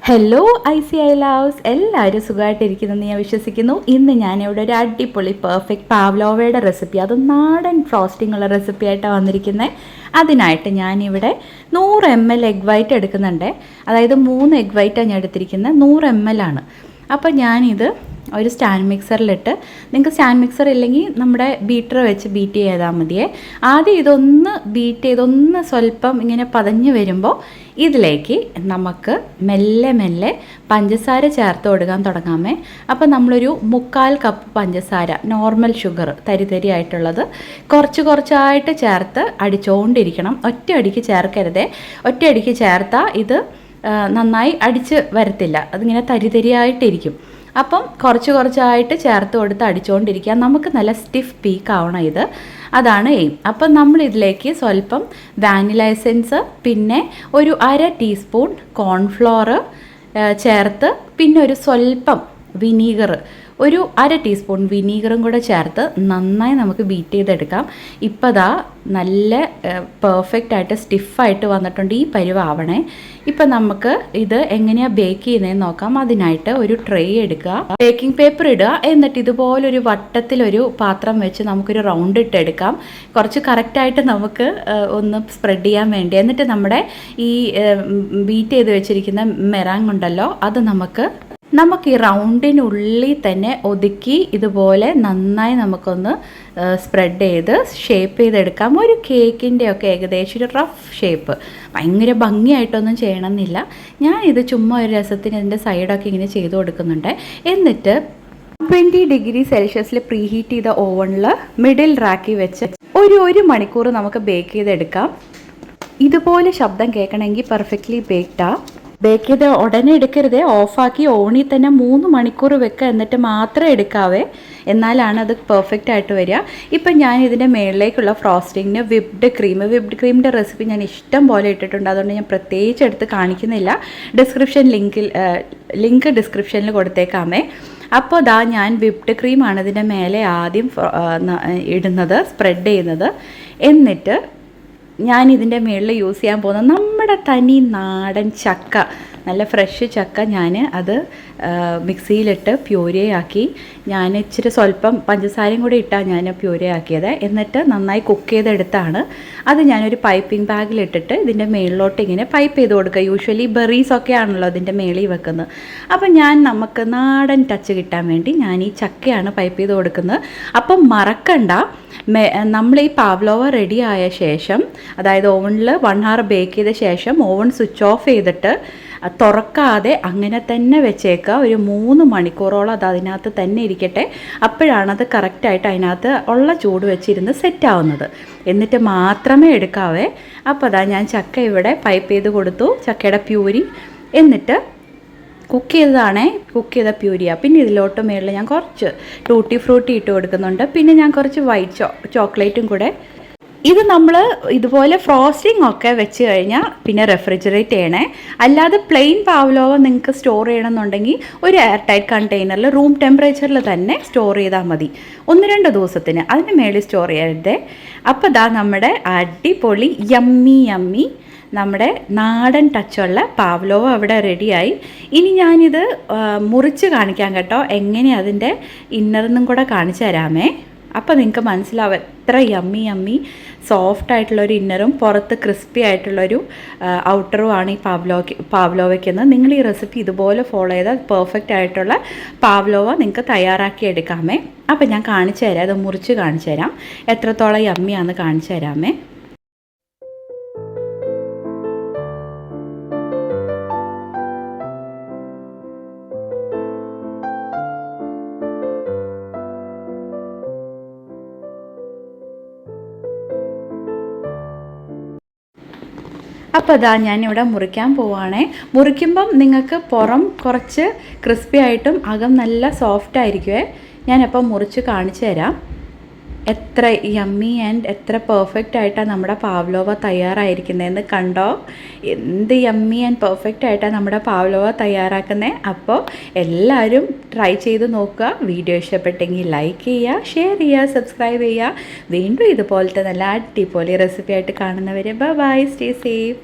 Hello ICI loves, എല്ലാവരും സുഖമായിട്ടിരിക്കുന്നെന്ന് ഞാൻ വിശ്വസിക്കുന്നു. ഇന്ന് ഞാനിവിടെ ഒരു അടിപൊളി പെർഫെക്റ്റ് പാവ്ലോവയുടെ റെസിപ്പി, അത് നാടൻ ഫ്രോസ്റ്റിംഗ് ഉള്ള റെസിപ്പി ആയിട്ടാണ് വന്നിരിക്കുന്നത്. അതിനായിട്ട് ഞാനിവിടെ 100 ml എഗ് വൈറ്റ് എടുക്കുന്നുണ്ട്. അതായത് 3 എഗ് വൈറ്റാണ് ഞാൻ എടുത്തിരിക്കുന്നത്, 100 ml ആണ്. അപ്പോൾ ഞാനിത് ഒരു സ്റ്റാൻഡ് മിക്സറിലിട്ട്, നിങ്ങൾക്ക് സ്റ്റാൻഡ് മിക്സർ ഇല്ലെങ്കിൽ നമ്മുടെ ബീറ്റർ വെച്ച് ബീറ്റ് ചെയ്താൽ മതിയേ. ആദ്യം ഇതൊന്ന് ബീറ്റ് ചെയ്തൊന്ന് സ്വല്പം ഇങ്ങനെ പതഞ്ഞ് വരുമ്പോൾ ഇതിലേക്ക് നമുക്ക് മെല്ലെ മെല്ലെ പഞ്ചസാര ചേർത്ത് കൊടുക്കാൻ തുടങ്ങാമേ. അപ്പോൾ നമ്മളൊരു 1/4 കപ്പ് പഞ്ചസാര, നോർമൽ ഷുഗർ തരി ആയിട്ടുള്ളത് കുറച്ചായിട്ട് ചേർത്ത് അടിച്ചുകൊണ്ടിരിക്കണം. ഒറ്റയടിക്ക് ചേർക്കരുതേ. ഒറ്റയടിക്ക് ചേർത്താൽ ഇത് നന്നായി അടിച്ച് വരത്തില്ല, അതിങ്ങനെ തരിയായിട്ടിരിക്കും. അപ്പം കുറച്ചായിട്ട് ചേർത്ത് കൊടുത്ത് അടിച്ചുകൊണ്ടിരിക്കുക. നമുക്ക് നല്ല സ്റ്റിഫ് പീക്ക് ആവണം ഇത്, അതാണ് എയിം. അപ്പം നമ്മൾ ഇതിലേക്ക് സ്വല്പം വാനില എസൻസ്, പിന്നെ ഒരു 1/2 ടീസ്പൂൺ കോൺഫ്ലോർ ചേർത്ത്, പിന്നെ ഒരു സ്വല്പം വിനീഗർ, ഒരു 1/2 ടീസ്പൂൺ വിനീഗറും കൂടെ ചേർത്ത് നന്നായി നമുക്ക് ബീറ്റ് ചെയ്തെടുക്കാം. ഇപ്പോൾ ദാ നല്ല പെർഫെക്റ്റ് ആയിട്ട് സ്റ്റിഫായിട്ട് വന്നിട്ടുണ്ട്. ഈ പരുവാവണേ. ഇപ്പം നമുക്ക് ഇത് എങ്ങനെയാണ് ബേക്ക് ചെയ്യുന്നതെന്ന് നോക്കാം. അതിനായിട്ട് ഒരു ട്രേ എടുക്കുക, ബേക്കിംഗ് പേപ്പർ ഇടുക, എന്നിട്ട് ഇതുപോലൊരു വട്ടത്തിലൊരു പാത്രം വെച്ച് നമുക്കൊരു റൗണ്ട് ഇട്ടെടുക്കാം. കുറച്ച് കറക്റ്റായിട്ട് നമുക്ക് ഒന്ന് സ്പ്രെഡ് ചെയ്യാൻ വേണ്ടി. എന്നിട്ട് നമ്മുടെ ഈ ബീറ്റ് ചെയ്ത് വെച്ചിരിക്കുന്ന മെറാങ് ഉണ്ടല്ലോ, അത് നമുക്ക് ഈ റൗണ്ടിനുള്ളിൽ തന്നെ ഒതുക്കി ഇതുപോലെ നന്നായി നമുക്കൊന്ന് സ്പ്രെഡ് ചെയ്ത് ഷേപ്പ് ചെയ്തെടുക്കാം. ഒരു കേക്കിൻ്റെയൊക്കെ ഏകദേശം ഒരു റഫ് ഷേപ്പ്, ഭയങ്കര ഭംഗിയായിട്ടൊന്നും ചെയ്യണമെന്നില്ല. ഞാൻ ചുമ്മാ ഒരു രസത്തിന് ഇതിൻ്റെ സൈഡൊക്കെ ഇങ്ങനെ ചെയ്ത് കൊടുക്കുന്നുണ്ട്. എന്നിട്ട് 20 ഡിഗ്രി സെൽഷ്യസിൽ പ്രീ ഹീറ്റ് ചെയ്ത ഓവണിൽ മിഡിൽ റാക്കി വെച്ച് ഒരു മണിക്കൂർ നമുക്ക് ബേക്ക് ചെയ്തെടുക്കാം. ഇതുപോലെ ശബ്ദം കേൾക്കണമെങ്കിൽ പെർഫെക്റ്റ്ലി ബേക്ക്ഡാണ്. ബേക്ക് ചെയ്ത് ഉടനെ എടുക്കരുതേ, ഓഫാക്കി ഓണിൽ തന്നെ 3 മണിക്കൂർ വെക്കുക, എന്നിട്ട് മാത്രമേ എടുക്കാവേ. എന്നാലാണ് അത് പെർഫെക്റ്റ് ആയിട്ട് വരിക. ഇപ്പം ഞാൻ ഇതിൻ്റെ മുകളിലേക്കുള്ള ഫ്രോസ്റ്റിങ്ങിന് വിപ്ഡ് ക്രീമിൻ്റെ റെസിപ്പി ഞാൻ ഇഷ്ടം പോലെ ഇട്ടിട്ടുണ്ട്, അതുകൊണ്ട് ഞാൻ പ്രത്യേകിച്ച് എടുത്ത് കാണിക്കുന്നില്ല. ലിങ്ക് ഡിസ്ക്രിപ്ഷനിൽ കൊടുത്തേക്കാമേ. അപ്പോൾ ദാ ഞാൻ വിപ്ഡ് ക്രീമാണ് ഇതിൻ്റെ മേലെ ആദ്യം ഇടുന്നത്, സ്പ്രെഡ് ചെയ്യുന്നത്. എന്നിട്ട് ഞാൻ ഇതിൻ്റെ മുകളിൽ യൂസ് ചെയ്യാൻ പോകുന്നത് നമ്മുടെ തനി നാടൻ ചക്ക, നല്ല ഫ്രഷ് ചക്ക. ഞാൻ അത് മിക്സിയിലിട്ട് പ്യൂരയാക്കി, ഞാൻ ഇച്ചിരി സ്വല്പം പഞ്ചസാരയും കൂടി ഇട്ടാണ് ഞാൻ പ്യൂരയാക്കിയത്. എന്നിട്ട് നന്നായി കുക്ക് ചെയ്തെടുത്താണ് അത് ഞാനൊരു പൈപ്പിംഗ് ബാഗിലിട്ടിട്ട് ഇതിൻ്റെ മുകളിലോട്ട് ഇങ്ങനെ പൈപ്പ് ചെയ്ത് കൊടുക്കുക. യൂഷ്വലി ബെറീസൊക്കെ ആണല്ലോ ഇതിൻ്റെ മുകളിൽ വെക്കുന്നത്. അപ്പം നമുക്ക് നാടൻ ടച്ച് കിട്ടാൻ വേണ്ടി ഞാൻ ഈ ചക്കയാണ് പൈപ്പ് ചെയ്ത് കൊടുക്കുന്നത്. അപ്പം മറക്കണ്ട, നമ്മൾ ഈ പാവ്ലോവ റെഡി ആയ ശേഷം, അതായത് ഓവനിൽ 1 hour ബേക്ക് ചെയ്ത ശേഷം ഓവൻ സ്വിച്ച് ഓഫ് ചെയ്തിട്ട് തുറക്കാതെ അങ്ങനെ തന്നെ വെച്ചേക്കുക. ഒരു 3 മണിക്കൂറോളം അത് അതിനകത്ത് തന്നെ ഇരിക്കട്ടെ. അപ്പോഴാണത് കറക്റ്റായിട്ട് അതിനകത്ത് ഉള്ള ചൂട് വെച്ചിരുന്ന് സെറ്റാവുന്നത്. എന്നിട്ട് മാത്രമേ എടുക്കാവേ. അപ്പോൾ അതാ ഞാൻ ചക്ക ഇവിടെ പൈപ്പ് ചെയ്ത് കൊടുത്തു, ചക്കയുടെ പ്യൂരി. എന്നിട്ട് കുക്ക് ചെയ്ത പ്യൂരിയാണ്. പിന്നെ ഇതിലോട്ട് മേളിൽ ഞാൻ കുറച്ച് ടൂട്ടി ഫ്രൂട്ടി ഇട്ട് കൊടുക്കുന്നുണ്ട്. പിന്നെ ഞാൻ കുറച്ച് വൈറ്റ് ചോക്ലേറ്റും കൂടെ. ഇത് നമ്മൾ ഇതുപോലെ ഫ്രോസ്റ്റിംഗ് ഒക്കെ വെച്ച് കഴിഞ്ഞാൽ പിന്നെ റെഫ്രിജറേറ്റ് ചെയ്യണേ. അല്ലാതെ പ്ലെയിൻ പാവ്ലോവ നിങ്ങൾക്ക് സ്റ്റോർ ചെയ്യണമെന്നുണ്ടെങ്കിൽ ഒരു എയർ ടൈറ്റ് കണ്ടെയ്നറിൽ റൂം ടെമ്പറേച്ചറിൽ തന്നെ സ്റ്റോർ ചെയ്താൽ മതി, 1-2 ദിവസത്തിന്. അതിന് മേളിൽ സ്റ്റോർ ചെയ്യരുതേ. അപ്പോൾ ഇതാ നമ്മുടെ അടിപൊളി യമ്മി നമ്മുടെ നാടൻ ടച്ചുള്ള പാവ്ലോവ അവിടെ റെഡിയായി. ഇനി ഞാനിത് മുറിച്ച് കാണിക്കാം കേട്ടോ, എങ്ങനെ അതിൻ്റെ ഇന്നറെന്നും കൂടെ കാണിച്ചു തരാമേ. അപ്പോൾ നിങ്ങൾക്ക് മനസ്സിലാവും എത്ര യമ്മി സോഫ്റ്റായിട്ടുള്ളൊരു ഇന്നറും പുറത്ത് ക്രിസ്പി ആയിട്ടുള്ളൊരു ഔട്ടറുമാണ് ഈ പാവ്ലോവയ്ക്കെന്ന്. നിങ്ങൾ ഈ റെസിപ്പി ഇതുപോലെ ഫോളോ ചെയ്താൽ പെർഫെക്റ്റ് ആയിട്ടുള്ള പാവ്ലോവ നിങ്ങൾക്ക് തയ്യാറാക്കി എടുക്കാമേ. അപ്പോൾ ഞാൻ കാണിച്ചു തരാം, അത് മുറിച്ച് കാണിച്ചു തരാം, എത്രത്തോളം യമ്മിയാണെന്ന് കാണിച്ചു തരാമേ. അപ്പോൾ അതാ ഞാനിവിടെ മുറിക്കാൻ പോവുകയാണേ. മുറിക്കുമ്പം നിങ്ങൾക്ക് പുറം കുറച്ച് ക്രിസ്പി ആയിട്ടും അകം നല്ല സോഫ്റ്റ് ആയിരിക്കുമേ. ഞാനപ്പോൾ മുറിച്ച് കാണിച്ചു തരാം എത്ര യമ്മി ആൻഡ് എത്ര പെർഫെക്റ്റ് ആയിട്ടാണ് നമ്മുടെ പാവ്ലോവ തയ്യാറായിരിക്കുന്നതെന്ന്. കണ്ടോ, എന്ത് യമ്മി ആൻഡ് പെർഫെക്റ്റ് ആയിട്ടാണ് നമ്മുടെ പാവ്ലോവ തയ്യാറാക്കുന്നത്. അപ്പോൾ എല്ലാവരും ട്രൈ ചെയ്ത് നോക്കുക. വീഡിയോ ഇഷ്ടപ്പെട്ടെങ്കിൽ ലൈക്ക് ചെയ്യുക, ഷെയർ ചെയ്യുക, സബ്സ്ക്രൈബ് ചെയ്യുക. വീണ്ടും ഇതുപോലത്തെ നല്ല അടിപൊളി റെസിപ്പി ആയിട്ട് കാണുന്നവരെ ബൈ, സ്റ്റേ സേഫ്.